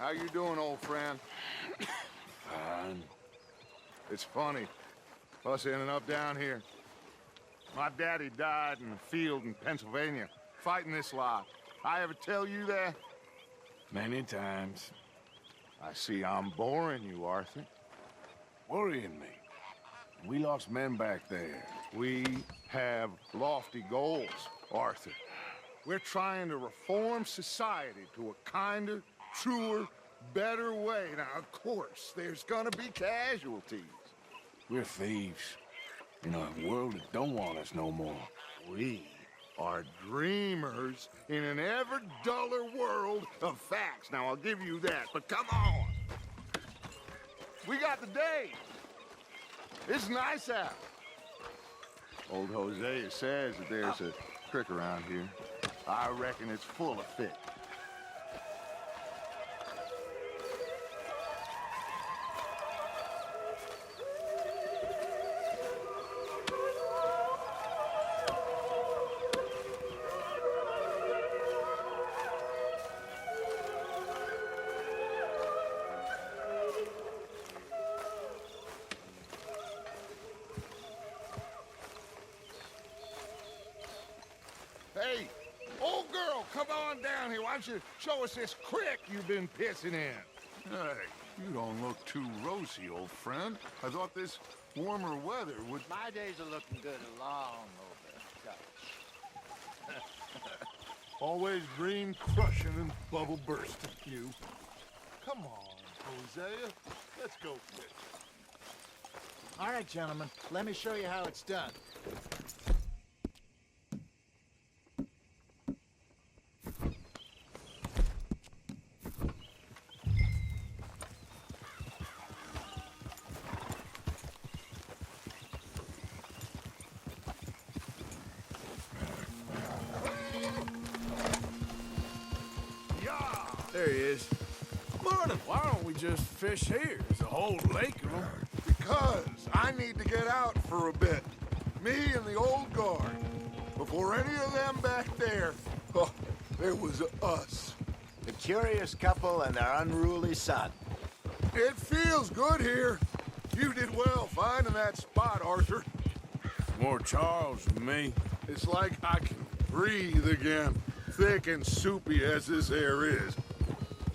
How you doing, old friend? Fine. It's funny, us ending up down here. My daddy died in the field in Pennsylvania, fighting this lot. I ever tell you that? Many times. I see I'm boring you, Arthur. Worrying me. We lost men back there. We have lofty goals, Arthur. We're trying to reform society to a kinder, truer, better way. Now, of course, there's gonna be casualties. We're thieves. In a world that don't want us no more. We are dreamers in an ever duller world of facts. Now, I'll give you that, but come on. We got the day. It's nice out. Old Hosea says that there's a creek around here. I reckon it's full of fish. Hey, old girl, come on down here. Why don't you show us this creek you've been pissing in? Hey, you don't look too rosy, old friend. I thought this warmer weather would... My days are looking good along over. Always dream crushing and bubble bursting, you. Come on, Hosea. Let's go fish. All right, gentlemen, let me show you how it's done. There he is. Morning. Why don't we just fish here? There's a whole lake of them. Because I need to get out for a bit. Me and the old guard. Before any of them back there, oh, there was us. The curious couple and their unruly son. It feels good here. You did well finding that spot, Arthur. More Charles than me. It's like I can breathe again, thick and soupy as this air is.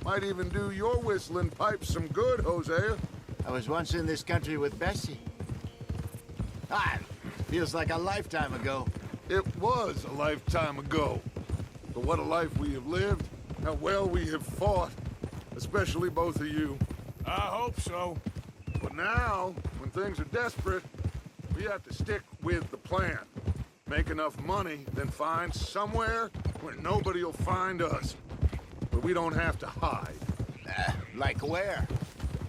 Might even do your whistling pipes some good, Hosea. I was once in this country with Bessie. Ah, feels like a lifetime ago. It was a lifetime ago. But what a life we have lived, how well we have fought, especially both of you. I hope so. But now, when things are desperate, we have to stick with the plan. Make enough money, then find somewhere where nobody will find us. But we don't have to hide. Like where?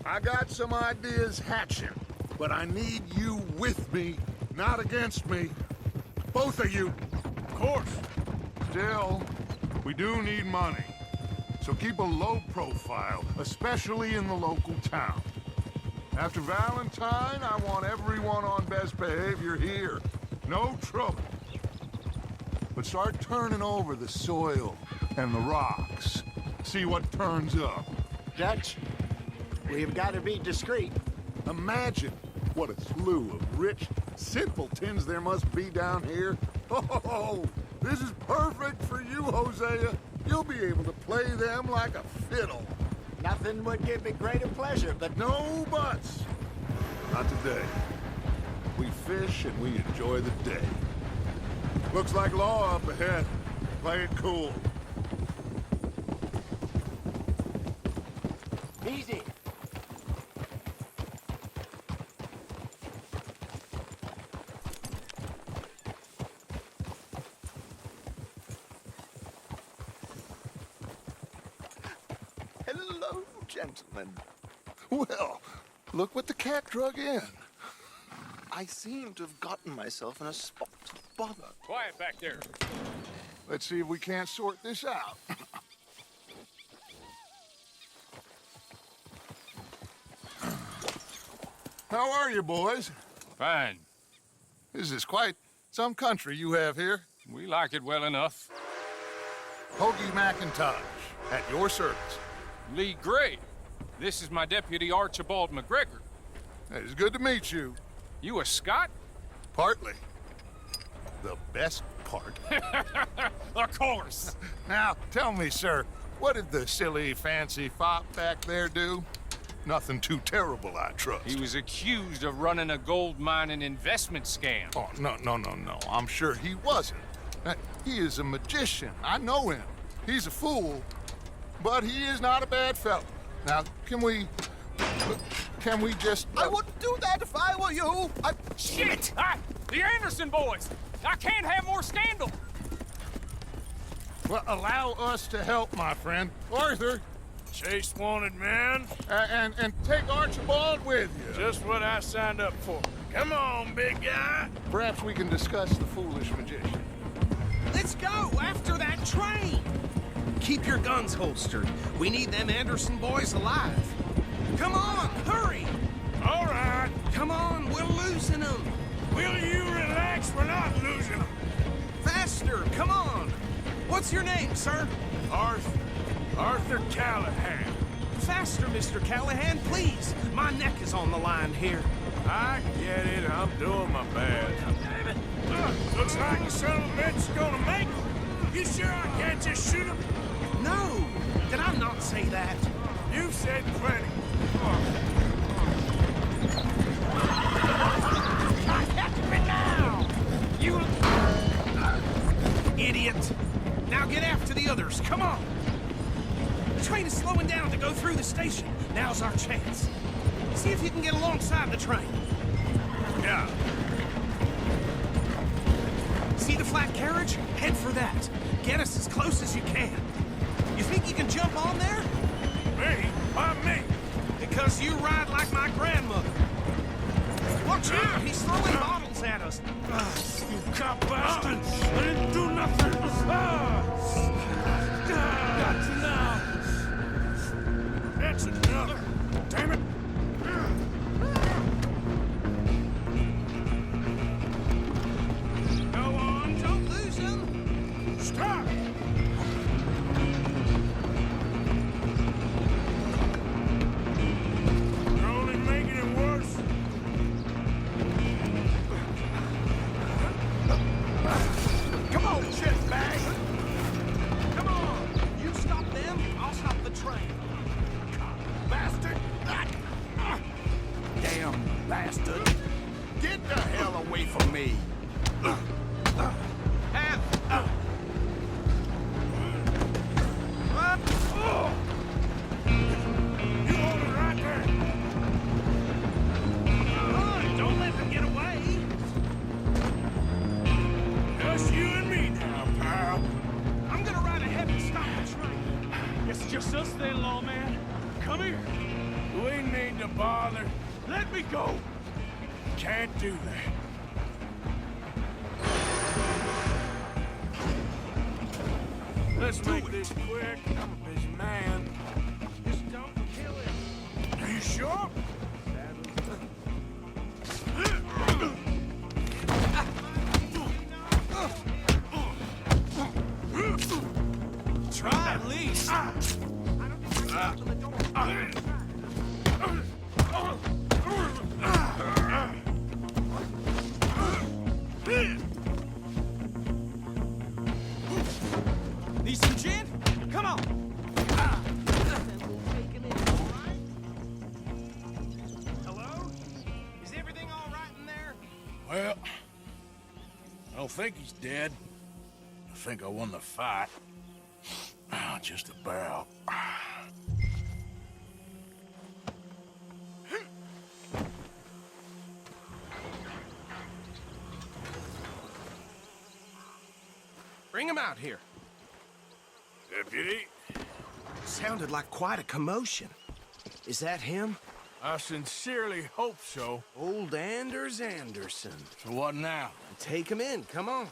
I got some ideas hatching, but I need you with me, not against me. Both of you. Of course. Still, we do need money. So keep a low profile, especially in the local town. After Valentine, I want everyone on best behavior here. No trouble. But start turning over the soil and the rocks. See what turns up. Dutch, we've got to be discreet. Imagine what a slew of rich simpletons there must be down here. Oh, this is perfect for you, Hosea. You'll be able to play them like a fiddle. Nothing would give me greater pleasure, but No buts. Not today. We fish and we enjoy the day. Looks like law up ahead. Play it cool. easy. Hello, gentlemen. Well, look what the cat drug in. I seem to have gotten myself in a spot to bother. Quiet back there. Let's see if we can't sort this out. How are you, boys? Fine. This is quite some country you have here. We like it well enough. Hoagie McIntosh, at your service. Lee Gray. This is my deputy Archibald McGregor. Hey, it's good to meet you. You a Scot? Partly. The best part. Of course. Now, tell me, sir, what did the silly, fancy fop back there do? Nothing too terrible, I trust. He was accused of running a gold mining investment scam. Oh, no. I'm sure he wasn't. He is a magician. I know him. He's a fool, but he is not a bad fellow. Now, can we just... I wouldn't do that if I were you. Shit! The Anderson boys! I can't have more scandal! Well, allow us to help, my friend. Arthur, Chase wanted man. and take Archibald with you. Just what I signed up for. Come on, big guy. Perhaps we can discuss the foolish magician. Let's go after that train. Keep your guns holstered. We need them Anderson boys alive. Come on, hurry. All right. Come on, we're losing them. Will you relax? We're not losing them. Faster, come on. What's your name, sir? Arthur Callahan. Faster, Mr. Callahan, please. My neck is on the line here. I get it. I'm doing my best. Looks like the son of a bitch is gonna make it. You sure I can't just shoot him? No, did I not say that? You've said plenty. You idiot! Now get after the others, come on! The train is slowing down to go through the station. Now's our chance. See if you can get alongside the train. Yeah. See the flat carriage? Head for that. Get us as close as you can. You think you can jump on there? Me? Why me? Because you ride like my grandmother. Watch out! He's throwing bottles at us. You cop bastard! I didn't do nothing! Got you now! That's enough! Damn it! Go on, don't lose him. Stop! You're only making it worse. Come on, shitbag! Come on! You stop them, I'll stop the train. Bastard! Damn bastard! Get the hell away from me! You hold it right there. Don't let them get away! Just you and me now, pal. I'm gonna ride ahead and stop the train. Guess it's just us then, lawman. Come here. We need to bother. Let me go. Can't do that. Let's make this quick. I'm a busy man. Just don't kill him. Are you sure? Try at least. Need some gin? Come on. Hello? Is everything all right in there? Well, I don't think he's dead. I think I won the fight. Just about. Bring him out here. Deputy, Sounded like quite a commotion. Is that him? I sincerely hope so. Old Anders Anderson. So what now? Take him in, come on.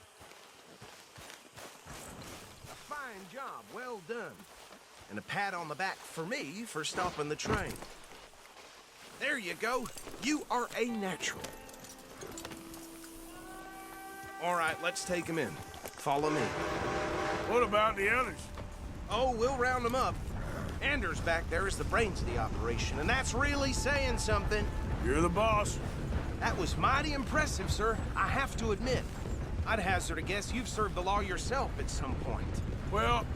A fine job, well done. And a pat on the back for me for stopping the train. There you go. You are a natural. All right, let's take him in. Follow me. What about the others? Oh, we'll round them up. Anders back there is the brains of the operation, and that's really saying something. You're the boss. That was mighty impressive, sir. I have to admit. I'd hazard a guess you've served the law yourself at some point. Well,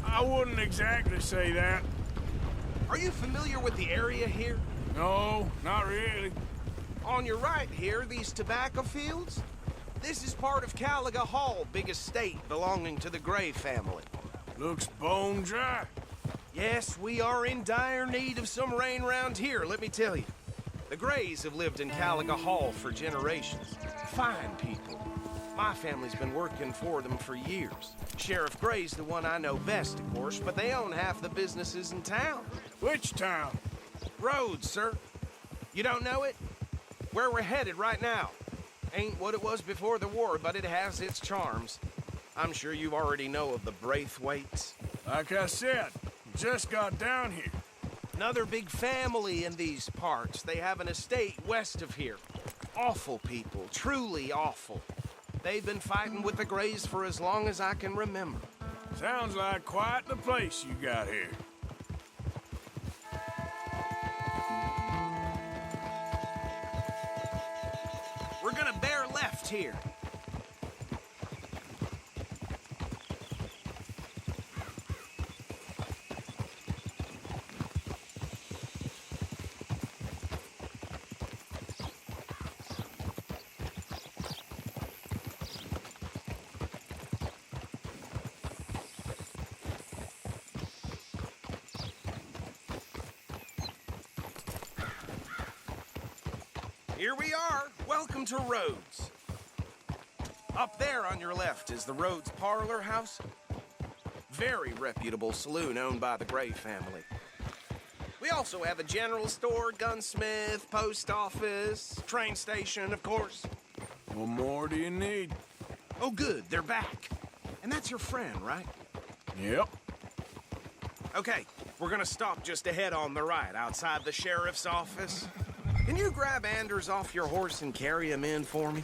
I wouldn't exactly say that. Are you familiar with the area here? No, not really. On your right here, these tobacco fields? This is part of Caliga Hall, big estate belonging to the Gray family. Looks bone dry. Yes, we are in dire need of some rain round here, let me tell you. The Grays have lived in Caliga Hall for generations. Fine people. My family's been working for them for years. Sheriff Gray's the one I know best, of course, but they own half the businesses in town. Which town? Rhodes, sir. You don't know it? Where we're headed right now. Ain't what it was before the war, but it has its charms. I'm sure you already know of the Braithwaites. Like I said, just got down here. Another big family in these parts. They have an estate west of here. Awful people, truly awful. They've been fighting with the Grays for as long as I can remember. Sounds like quite the place you got here. We're gonna bear left here. Here we are. Welcome to Rhodes. Up there on your left is the Rhodes Parlor House. Very reputable saloon owned by the Gray family. We also have a general store, gunsmith, post office, train station, of course. What more do you need? Oh, good, they're back. And that's your friend, right? Yep. Okay, we're gonna stop just ahead on the right, outside the sheriff's office. Can you grab Anders off your horse and carry him in for me?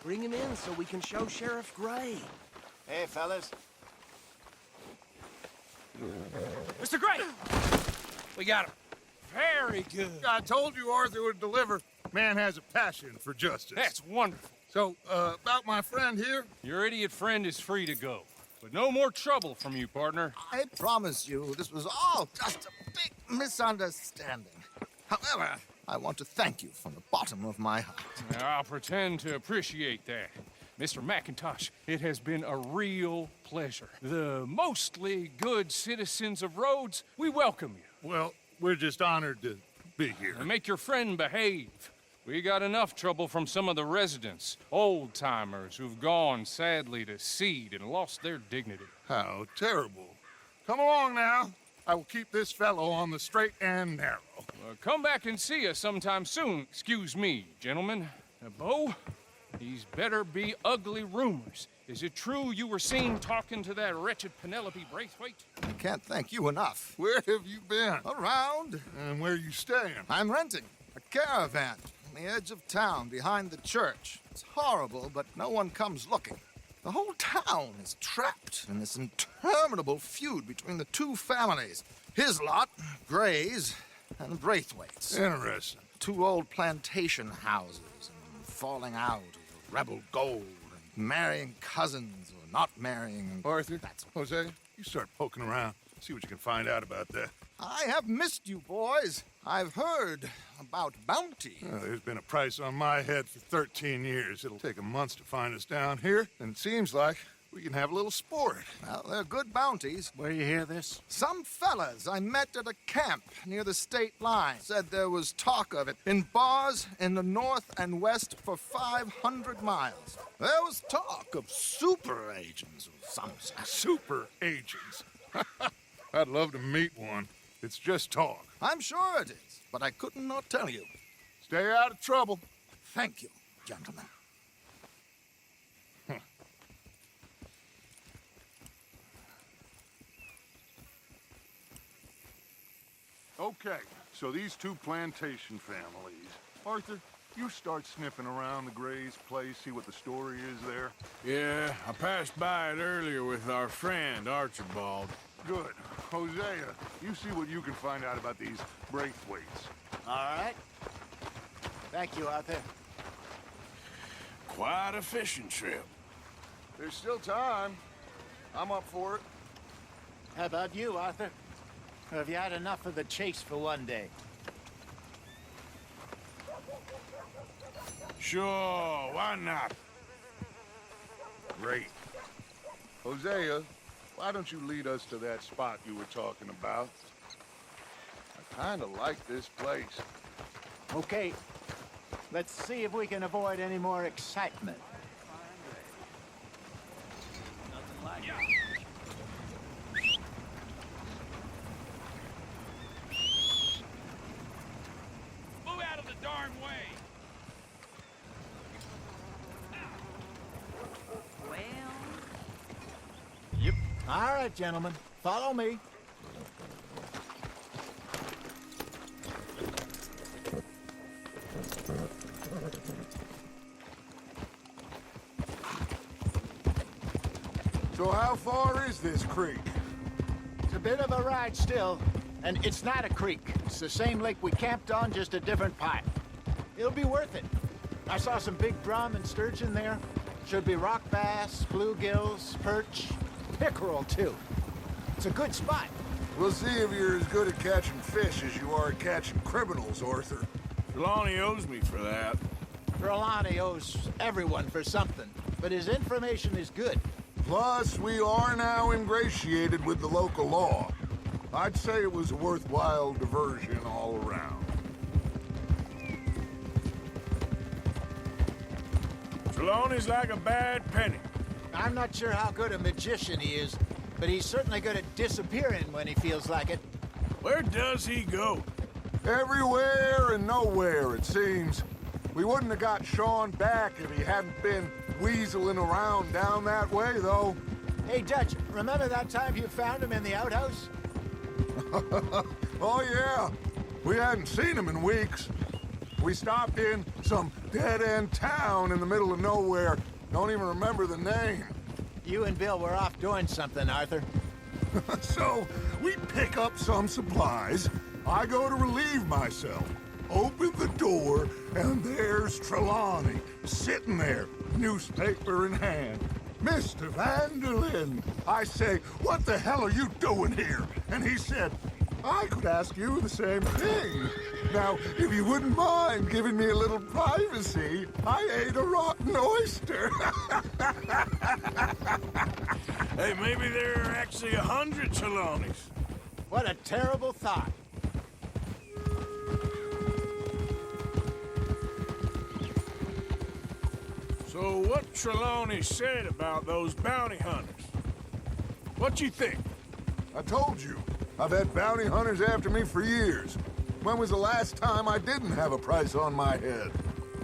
Bring him in so we can show Sheriff Gray. Hey, fellas. Mr. Gray! We got him. Very good. I told you Arthur would deliver. Man has a passion for justice. That's wonderful. So, about my friend here? Your idiot friend is free to go. But no more trouble from you, partner. I promise you this was all just a big misunderstanding. However, I want to thank you from the bottom of my heart. I'll pretend to appreciate that. Mr. McIntosh, it has been a real pleasure. The mostly good citizens of Rhodes, we welcome you. Well, we're just honored to be here. And make your friend behave. We got enough trouble from some of the residents, old-timers who've gone, sadly, to seed and lost their dignity. How terrible. Come along now. I will keep this fellow on the straight and narrow. Come back and see us sometime soon. Excuse me, gentlemen. Bo, these better be ugly rumors. Is it true you were seen talking to that wretched Penelope Braithwaite? I can't thank you enough. Where have you been? Around, And where you staying? I'm renting a caravan on the edge of town behind the church. It's horrible, but no one comes looking. The whole town is trapped in this interminable feud between the two families. His lot, Gray's, and Braithwaite's. Interesting. Two old plantation houses, and falling out over rebel gold, and marrying cousins or not marrying. Arthur, That's Jose, you start poking around. See what you can find out about that. I have missed you, boys. I've heard about bounty. There's been a price on my head for 13 years. It'll take a month to find us down here, and it seems like we can have a little sport. Well, they're good bounties. Where you hear this? Some fellas I met at a camp near the state line said there was talk of it in bars in the north and west for 500 miles. There was talk of super agents of some sort. Super agents. I'd love to meet one. It's just talk. I'm sure it is, but I couldn't not tell you. Stay out of trouble. Thank you, gentlemen. Okay, so these two plantation families. Arthur, you start sniffing around the Gray's place, see what the story is there. Yeah, I passed by it earlier with our friend, Archibald. Good. Hosea, you see what you can find out about these Braithwaites. All right. Thank you, Arthur. Quite a fishing trip. There's still time. I'm up for it. How about you, Arthur? Or have you had enough of the chase for one day? Sure, why not? Great. Hosea, why don't you lead us to that spot you were talking about? I kind of like this place. Okay. Let's see if we can avoid any more excitement. Move out of the darn way! Yep. All right, gentlemen. Follow me. So how far is this creek? It's a bit of a ride still, and it's not a creek. It's the same lake we camped on, just a different pipe. It'll be worth it. I saw some big drum and sturgeon there. Should be rock bass, bluegills, perch, pickerel, too. It's a good spot. We'll see if you're as good at catching fish as you are at catching criminals, Arthur. Trelawney owes me for that. Trelawney owes everyone for something, but his information is good. Plus, we are now ingratiated with the local law. I'd say it was a worthwhile diversion all around. Trelawney's like a bad penny. I'm not sure how good a magician he is, but he's certainly good at disappearing when he feels like it. Where does he go? Everywhere and nowhere, it seems. We wouldn't have got Sean back if he hadn't been weaseling around down that way, though. Hey, Dutch, remember that time you found him in the outhouse? Oh, yeah. We hadn't seen him in weeks. We stopped in some dead-end town in the middle of nowhere. Don't even remember the name. You and Bill were off doing something, Arthur. So, we pick up some supplies. I go to relieve myself. Open the door, and there's Trelawney, sitting there, newspaper in hand. Mr. Vanderlyn. I say, what the hell are you doing here? And he said, I could ask you the same thing. Now, if you wouldn't mind giving me a little privacy, I ate a rotten oyster. Hey, maybe there are actually 100 Trelawneys. What a terrible thought. So what Trelawney said about those bounty hunters? What you think? I told you, I've had bounty hunters after me for years. When was the last time I didn't have a price on my head?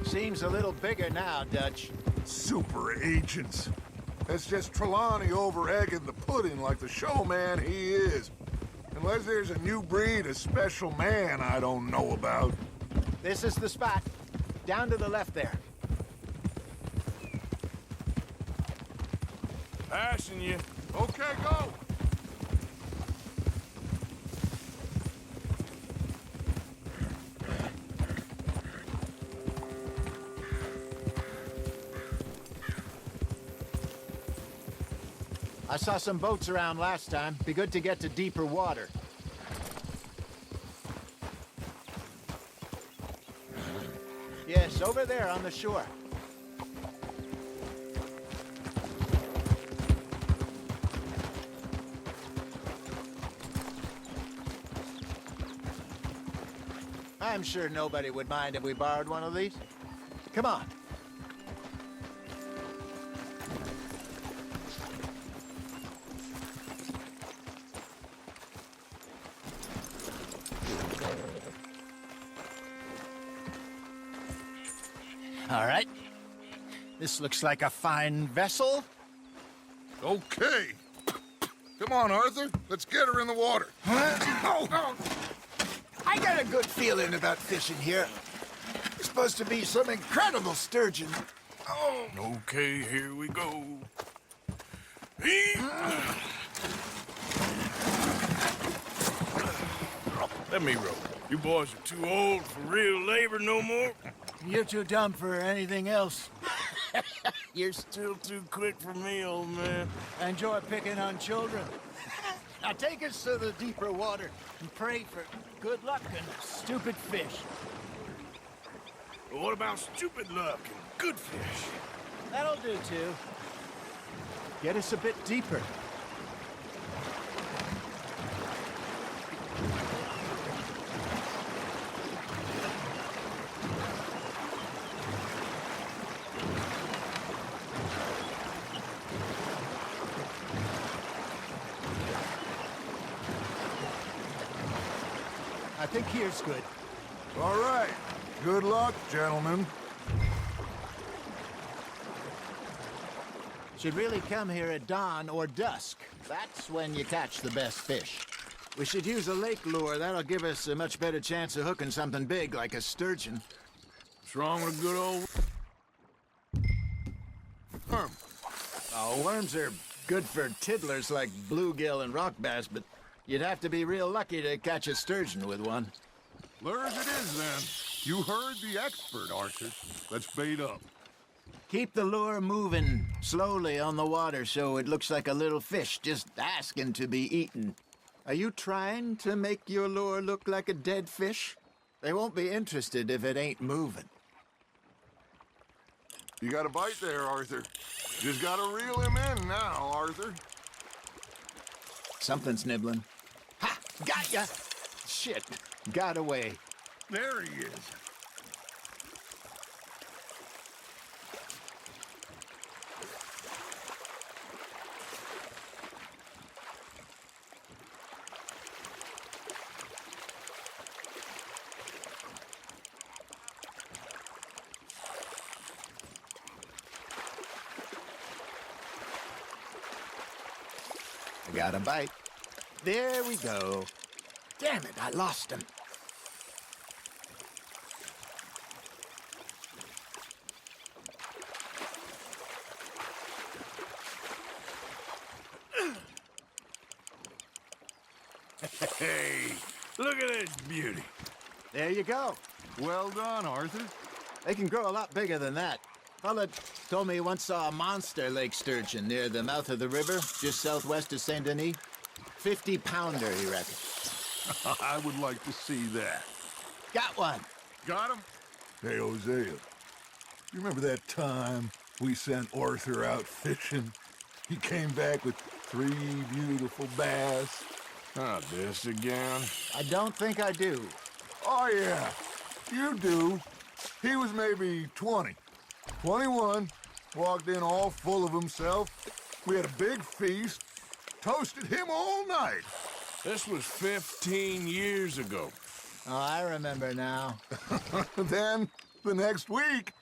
Seems a little bigger now, Dutch. Super agents. It's just Trelawney over-egging the pudding like the showman he is. Unless there's a new breed of special man I don't know about. This is the spot. Down to the left there. Passing you. Okay, go! I saw some boats around last time. Be good to get to deeper water. Yes, over there on the shore. I'm sure nobody would mind if we borrowed one of these. Come on. All right. This looks like a fine vessel. Okay. Come on, Arthur. Let's get her in the water. I got a good feeling about fishing here. There's supposed to be some incredible sturgeon. Oh, okay, here we go. Let me row. You boys are too old for real labor no more. You're too dumb for anything else. You're still too quick for me, old man. Enjoy picking on children. Now take us to the deeper water and pray for good luck and stupid fish. But what about stupid luck and good fish? That'll do, too. Get us a bit deeper. I think here's good. All right. Good luck, gentlemen. Should really come here at dawn or dusk. That's when you catch the best fish. We should use a lake lure. That'll give us a much better chance of hooking something big like a sturgeon. What's wrong with good old worm? Oh, worms are good for tiddlers like bluegill and rock bass, but you'd have to be real lucky to catch a sturgeon with one. Lures it is, then. You heard the expert, Arthur. Let's bait up. Keep the lure moving slowly on the water so it looks like a little fish just asking to be eaten. Are you trying to make your lure look like a dead fish? They won't be interested if it ain't moving. You got a bite there, Arthur. Just gotta reel him in now, Arthur. Something's nibbling. Ha! Got ya! Shit, got away. There he is. I got a bite. There we go. Damn it, I lost him. Hey, look at this beauty. There you go. Well done, Arthur. They can grow a lot bigger than that. Fella told me he once saw a monster lake sturgeon near the mouth of the river, just southwest of Saint Denis. 50-pounder, he reckons. I would like to see that. Got one. Got him? Hey, Hosea. You remember that time we sent Arthur out fishing? He came back with 3 beautiful bass. Not this again. I don't think I do. Oh, yeah. You do. He was maybe 20. 21. Walked in all full of himself. We had a big feast. Toasted him all night. This was 15 years ago. Oh, I remember now. Then, the next week,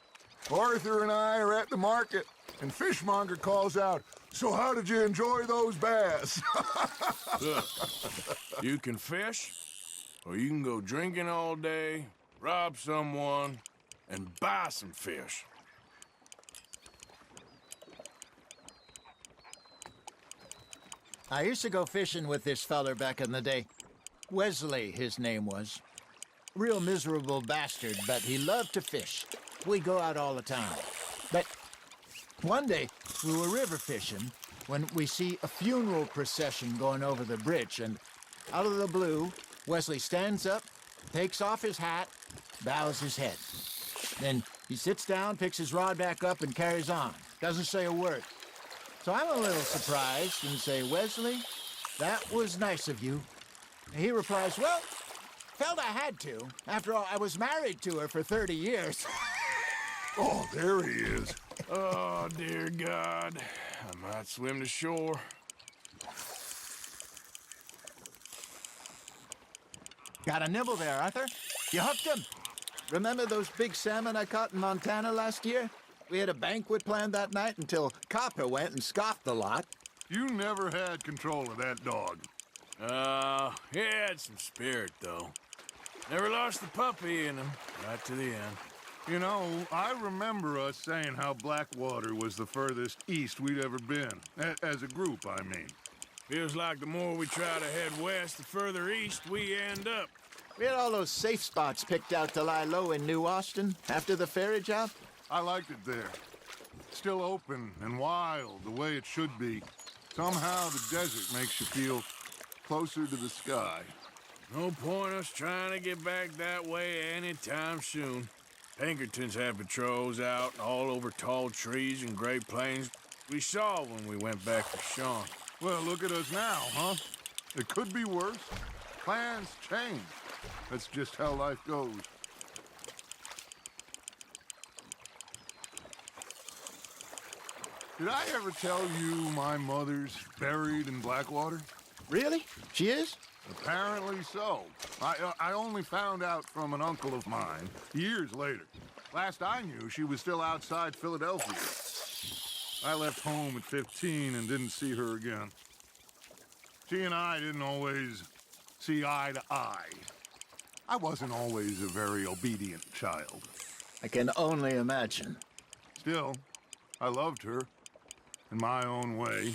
Arthur and I are at the market, and Fishmonger calls out, "So how did you enjoy those bass?" Look, you can fish, or you can go drinking all day, rob someone, and buy some fish. I used to go fishing with this feller back in the day. Wesley, his name was. Real miserable bastard, but he loved to fish. We go out all the time. But one day, we were river fishing when we see a funeral procession going over the bridge, and out of the blue, Wesley stands up, takes off his hat, bows his head. Then he sits down, picks his rod back up, and carries on. Doesn't say a word. So I'm a little surprised and say, "Wesley, that was nice of you." And he replies, "Well, felt I had to. After all, I was married to her for 30 years. Oh, there he is. Oh, dear God. I might swim to shore. Got a nibble there, Arthur. You hooked him. Remember those big salmon I caught in Montana last year? We had a banquet planned that night until Copper went and scoffed the lot. You never had control of that dog. He had some spirit, though. Never lost the puppy in him, right to the end. You know, I remember us saying how Blackwater was the furthest east we'd ever been. As a group, I mean. Feels like the more we try to head west, the further east we end up. We had all those safe spots picked out to lie low in New Austin after the ferry job. I liked it there. Still open and wild, the way it should be. Somehow the desert makes you feel closer to the sky. No point us trying to get back that way anytime soon. Pinkertons had patrols out all over tall trees and Great Plains. We saw when we went back to Sean. Well, look at us now, huh? It could be worse. Plans change. That's just how life goes. Did I ever tell you my mother's buried in Blackwater? Really? She is? Apparently so. I only found out from an uncle of mine years later. Last I knew, she was still outside Philadelphia. I left home at 15 and didn't see her again. She and I didn't always see eye to eye. I wasn't always a very obedient child. I can only imagine. Still, I loved her in my own way,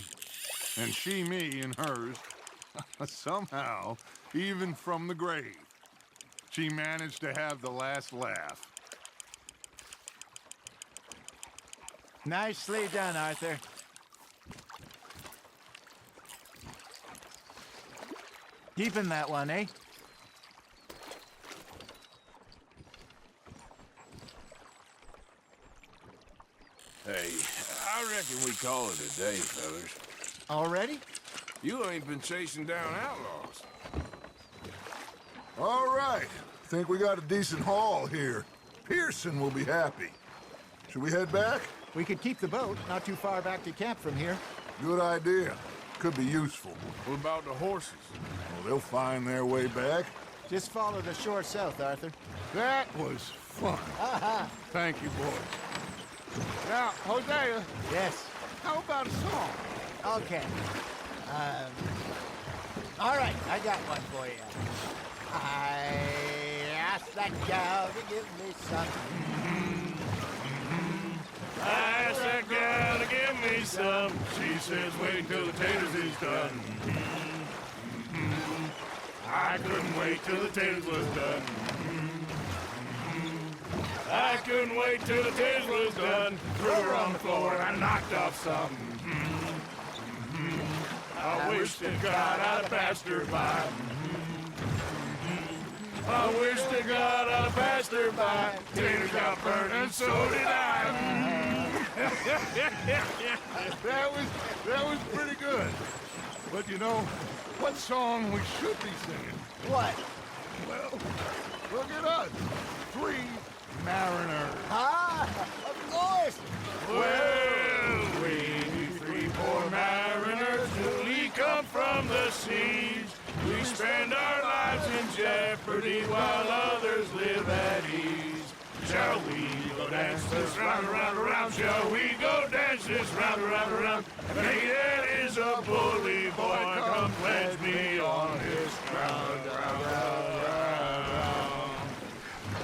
and she me in hers. Somehow, even from the grave, she managed to have the last laugh. Nicely done, Arthur. Keeping that one, eh? Hey, I reckon we call it a day, fellas. Already? You ain't been chasing down outlaws. All right. Think we got a decent haul here. Pearson will be happy. Should we head back? We could keep the boat not too far back to camp from here. Good idea. Could be useful. What about the horses? Well, they'll find their way back. Just follow the shore south, Arthur. That was fun. Thank you, boys. Now, Hosea, Yes. how about a song? Okay. All right, I got one for you. I asked that gal to give me some. I asked that gal to give me some. She says, wait till the taters is done. I couldn't wait till the taters was done. I couldn't wait till the taters was done. Threw her on the floor and I knocked off some. I wish to God I'd have passed her by. I wish to God I'd have passed her by. Taters got burned and so did I. That was pretty good. But you know, what song we should be singing? What? Well, look at us. 3 mariners. Ah, of course. Well, we 3 poor mariners newly come from the seas. We spend our lives in jeopardy while others live at ease. Shall we go dance this round, around, around? Shall we go dance this round, around, around? Naked is a bully boy, come pledge me on his ground, round, round, round.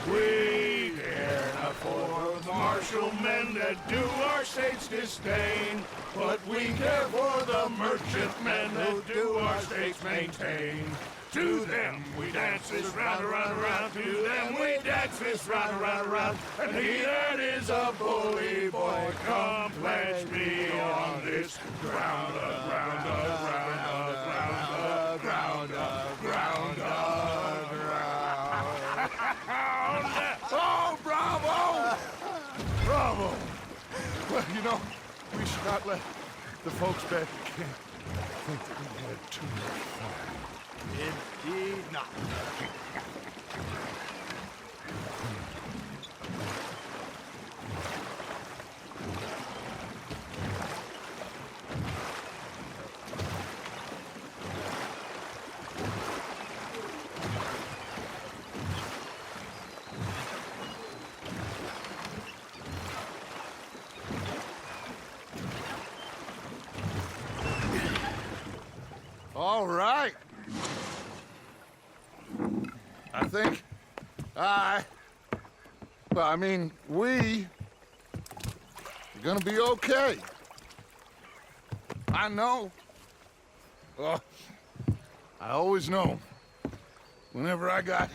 We care not for the martial men that do our state's disdain, but we care for the merchant men that do our state's maintain. To them we dance this round, around, around. To them we dance this round, around, around. And he that is a bully boy, come pledge me on this ground, ground, ground, ground, ground, ground, ground. Oh, bravo! Bravo! Well, you know, we should not let the folks back at camp think that we had too much fun. Indeed not. All right. I think I Well, I mean, we are gonna be okay. I know. Oh, I always know. Whenever I got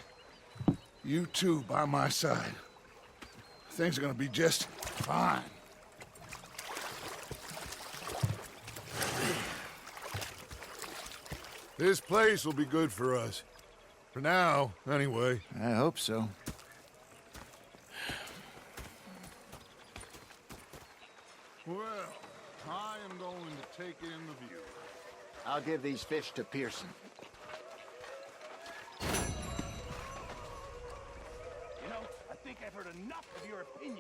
you two by my side, things are gonna be just fine. This place will be good for us. For now, anyway. I hope so. Well, I am going to take in the view. I'll give these fish to Pearson. You know, I think I've heard enough of your opinion.